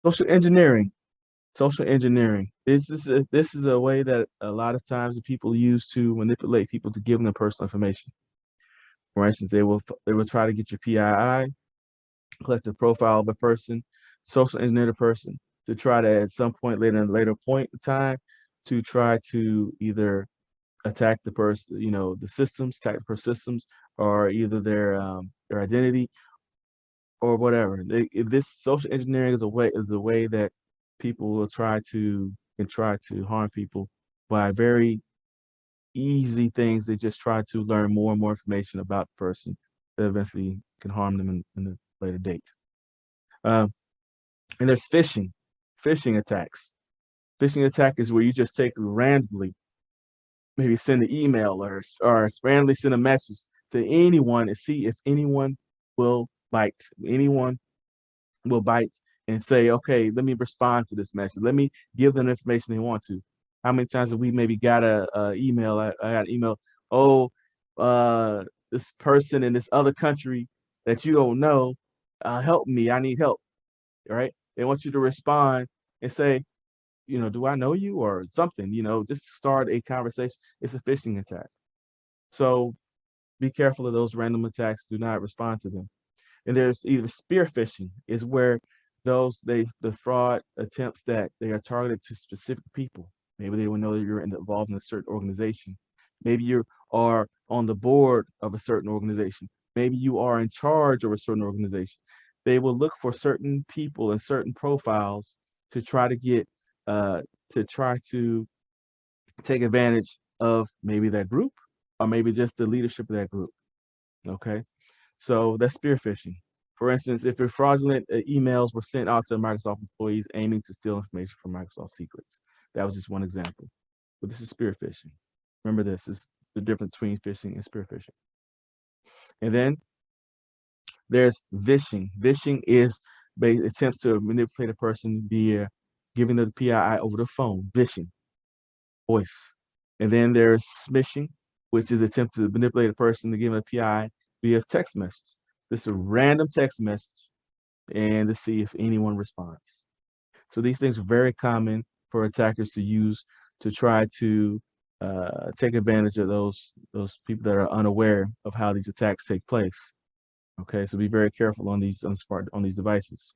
Social engineering. Social engineering. This is a way that a lot of times the people use to manipulate people to give them personal information. For instance, they will try to get your PII, collect the profile of a person, social engineer the person to try to at some point later in later point in time to try to either attack the person, the systems, attack the systems, or either their identity or whatever. This social engineering is a way that people will try to harm people by very easy things. They just try to learn more and more information about the person that eventually can harm them in the later date. Um, and there's phishing attacks. Phishing attack is where you just take randomly, maybe send an email or randomly send a message to anyone and see if anyone will bite. Anyone will bite and say, okay, let me respond to this message. Let me give them the information they want to. How many times have we maybe got a email? I got an email. Oh, this person in this other country that you don't know, help me. I need help. Right? They want you to respond and say, do I know you or something? Just start a conversation. It's a phishing attack. So be careful of those random attacks. Do not respond to them. And there's either spear phishing is where the fraud attempts that they are targeted to specific people. Maybe they will know that you're involved in a certain organization. Maybe you are on the board of a certain organization. Maybe you are in charge of a certain organization. They will look for certain people and certain profiles to try to get to try to take advantage of maybe that group or maybe just the leadership of that group. Okay. So that's spear phishing. For instance, if your fraudulent emails were sent out to Microsoft employees aiming to steal information from Microsoft secrets. That was just one example. But this is spear phishing. Remember this is the difference between phishing and spear phishing. And then there's vishing. Vishing is attempts to manipulate a person via giving them the PII over the phone. Vishing, voice. And then there's smishing, which is attempt to manipulate a person to give them a PI via text message. This is a random text message and to see if anyone responds. So these things are very common for attackers to use to try to take advantage of those people that are unaware of how these attacks take place. Okay, so be very careful on these devices.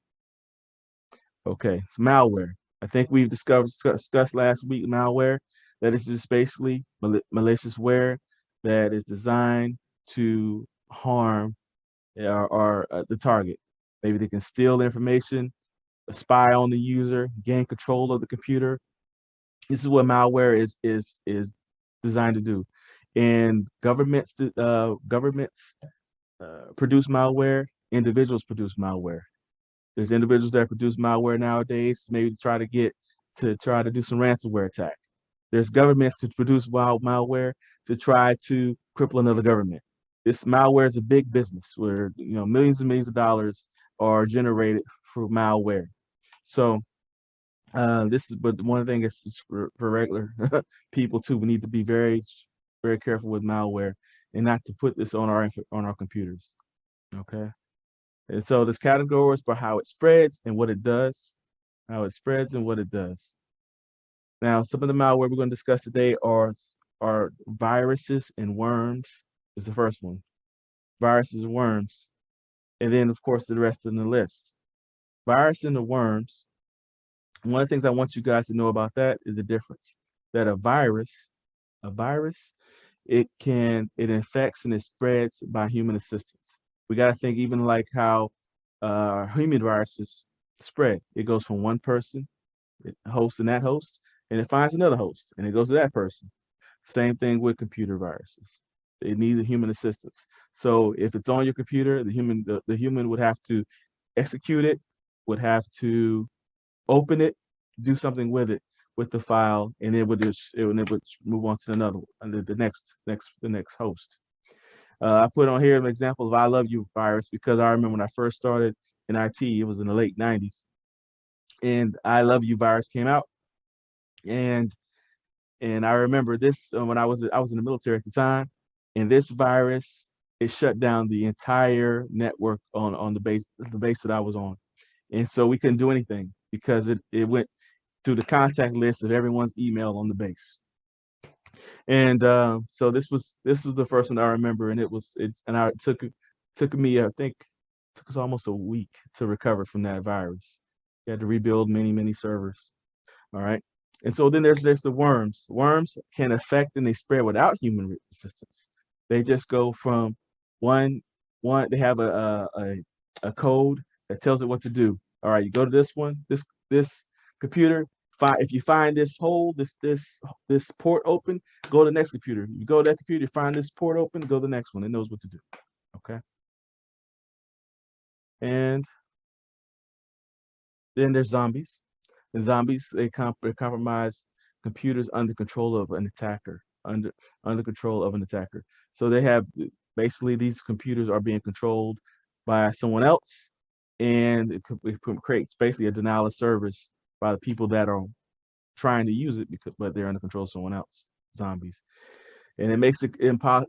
Okay, so malware. I think we've discussed last week malware that is just basically malicious ware that is designed to harm the target. Maybe they can steal information, spy on the user, gain control of the computer. This is what malware is designed to do. And governments produce malware. Individuals produce malware. There's individuals that produce malware nowadays, maybe to try to do some ransomware attack. There's governments that produce malware to try to cripple another government. This malware is a big business where millions and millions of dollars are generated through malware. So but one thing is for regular people too. We need to be very very careful with malware and not to put this on our computers. Okay. And so there's categories for how it spreads and what it does, how it spreads and what it does. Now, some of the malware we're going to discuss today are viruses and worms. Is the first one. Viruses and worms, and then of course the rest of the list. Virus and the worms. One of the things I want you guys to know about that is the difference. That a virus, it infects and it spreads by human assistance. We got to think even like how human viruses spread. It goes from one person, it hosts in that host, and it finds another host, and it goes to that person. Same thing with computer viruses. It needs a human assistance. So if it's on your computer, the human would have to execute it, would have to open it, do something with it with the file, and it would move on to another one, the next host. I put on here an example of I love you virus because I remember when I first started in IT, it was in the late 90s, and I love you virus came out, and I remember this when I was in the military at the time, and this virus it shut down the entire network on the base that I was on. And so we couldn't do anything because it went through the contact list of everyone's email on the base. And so this was the first one I remember, and it took me, I think took us almost a week to recover from that virus. You had to rebuild many servers. All right. And so then there's the worms. Worms can affect and they spread without human assistance. They just go from one one. They have a code that tells it what to do. All right, you go to this one, this computer. If you find this hole, this port open, go to the next computer. You go to that computer, find this port open, go to the next one. It knows what to do. Okay. And then there's zombies. The zombies they compromise computers under control of an attacker, under control of an attacker. So they have basically these computers are being controlled by someone else, and it creates basically a denial of service by the people that are trying to use it but they're under control of someone else, zombies. And it makes it impossible.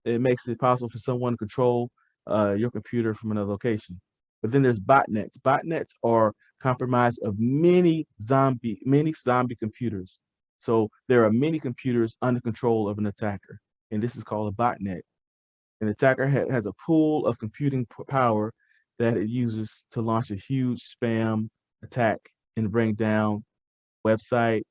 It makes it possible for someone to control your computer from another location. But then there's botnets. Botnets are comprised of many zombie computers. So there are many computers under control of an attacker, and this is called a botnet. An attacker has a pool of computing power that it uses to launch a huge spam attack and bring down website,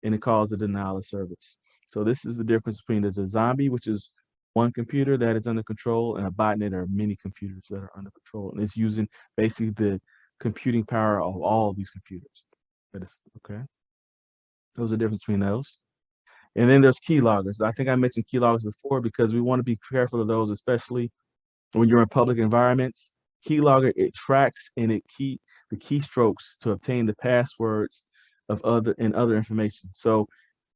and it calls a denial of service. So this is the difference between there's a zombie, which is one computer that is under control, and a botnet are many computers that are under control. And it's using basically the computing power of all of these computers. That is okay. Those are the difference between those. And then there's keyloggers. I think I mentioned keyloggers before because we want to be careful of those, especially when you're in public environments. Keylogger, it tracks and it the keystrokes to obtain the passwords of other information. So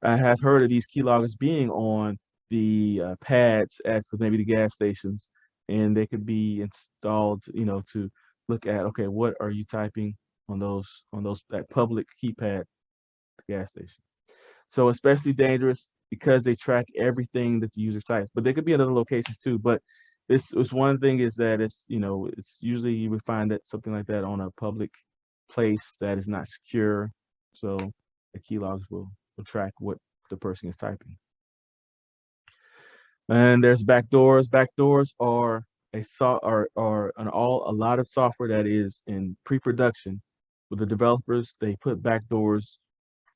I have heard of these keyloggers being on the pads at maybe the gas stations, and they could be installed, to look at, okay, what are you typing on those that public keypad at the gas station. So especially dangerous because they track everything that the user types. But they could be at other locations too. But this was one thing is that it's usually you would find that something like that on a public place that is not secure. So the keylogs will track what the person is typing. And there's backdoors. Backdoors are a lot of software that is in pre-production. With the developers, they put backdoors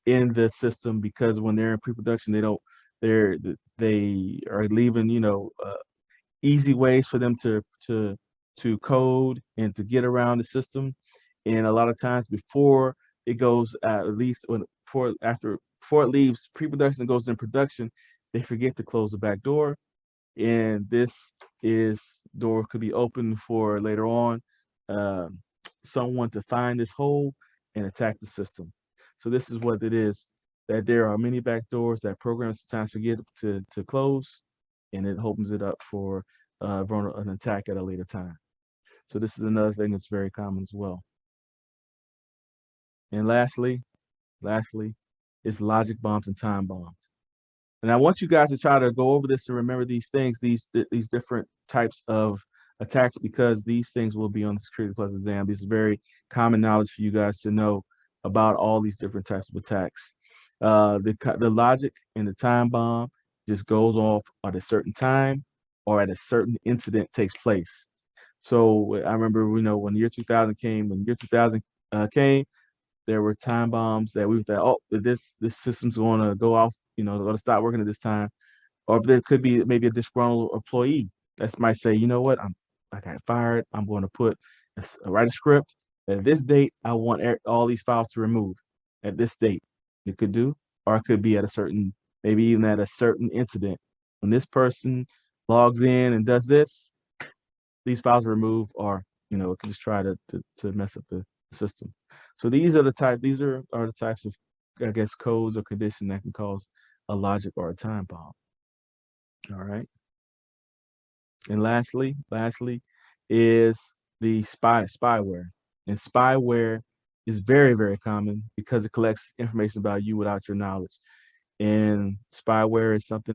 in the system because when they're in pre-production, they are leaving easy ways for them to code and to get around the system. And a lot of times before it goes at least when before it leaves pre-production and goes in production, they forget to close the back door, and this is door could be open for later on um, someone to find this hole and attack the system. So this is what it is, that there are many backdoors that programs sometimes forget to close, and it opens it up for an attack at a later time. So this is another thing that's very common as well. And lastly, is logic bombs and time bombs. And I want you guys to try to go over this and remember these things, these different types of attacks, because these things will be on the Security Plus exam. This is very common knowledge for you guys to know about all these different types of attacks. The logic and the time bomb just goes off at a certain time or at a certain incident takes place. So I remember, when the year 2000 came, came, there were time bombs that we thought, oh, this system's going to go off, going to stop working at this time. Or there could be maybe a disgruntled employee that might say, you know what, I got fired. I'm going to write a script. At this date, I want all these files to remove. At this date, it could do, or it could be at a certain, maybe even at a certain incident. When this person logs in and does this, these files are removed, or it can just try to mess up the system. So these are the types of, I guess, codes or conditions that can cause a logic or a time bomb. All right. And lastly is the spyware. And spyware is very, very common because it collects information about you without your knowledge. And spyware is something